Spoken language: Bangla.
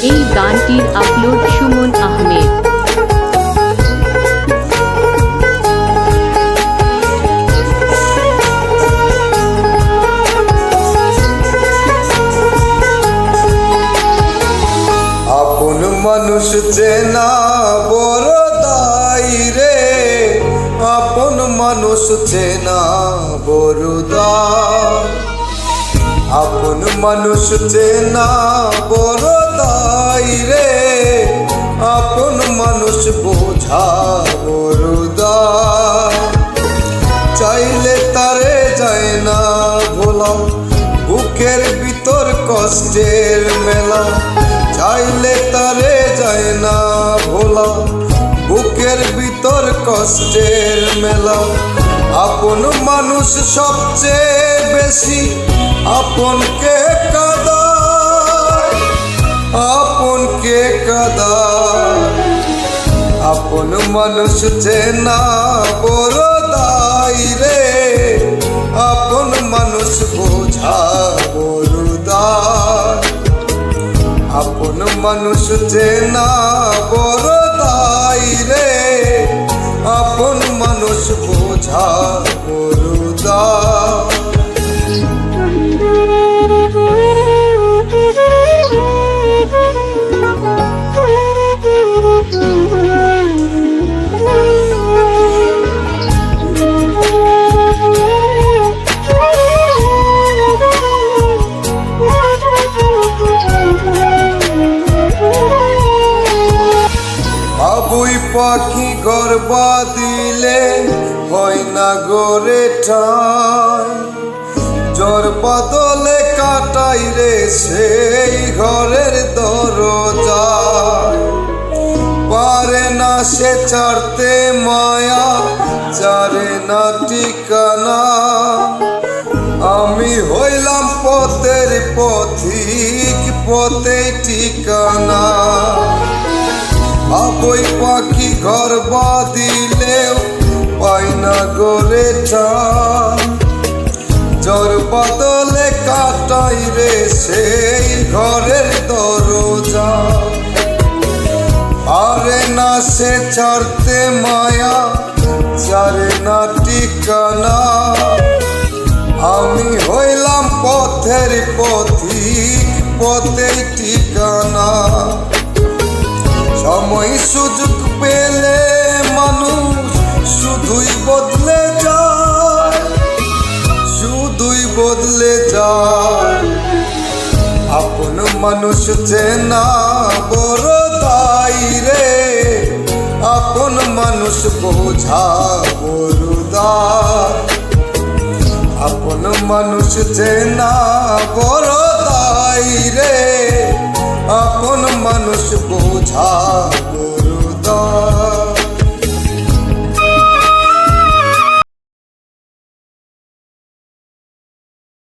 এই গানটির আপলোড সুমন আহমেদ। আপন মানুষ চেনা বড় দায় রে, আপন মানুষ চেনা বড় দায়, আপন মানুষ চেনা বড় দায় রে, আপন মানুষ বোঝা বড় দায়। চাইলে তারে যায় না ভোলা, বুকের ভিতর কষ্টের মেলা, চাইলে তারে যায় না ভোলা, বুকের ভিতর কষ্টের মেলা। আপন মানুষ সবচেয়ে বেশি আপনকে কাঁদায়, আপনকে কাঁদায়। আপন মানুষ চেনা বড় দায় রে, আপন মানুষ বোঝা বড় দায়, আপন মানুষ চেনা বড় দায় রে, আপন মানুষ বোঝা বড় দায়। বাবুই পাখি ঘর বাঁধিলে হয় না গড়ে ঠাই, জ্বর বাদলে কাটাই রে সেই ঘরের দরজায়। পারে না সে ছাড়তে মায়া, ছাড়ে না ঠিকানা, আমি হইলাম পথের পথিক, পথে ঠিকানা। বাবুই পাখি ঘর বাঁধিলেও পায় না গড়ে ঠাই, জ্বর বাদলে কাটাই রে সেই ঘরের দরজা। পারে না সে ছাড়তে মায়া, ছাড়ে না ঠিকানা, আমি হইলাম পথের পথিক, পথে ঠিকানা। সময় সুযোগ পেলে মানুষ শুধুই বদলে যায়, শুধুই বদলে যায়। আপন মানুষ চেনা বড় দায় রে, আপন মানুষ বোঝা বড় দায়, আপন মানুষ চেনা বড় দায় রে, আপন মানুষ বোঝা বড়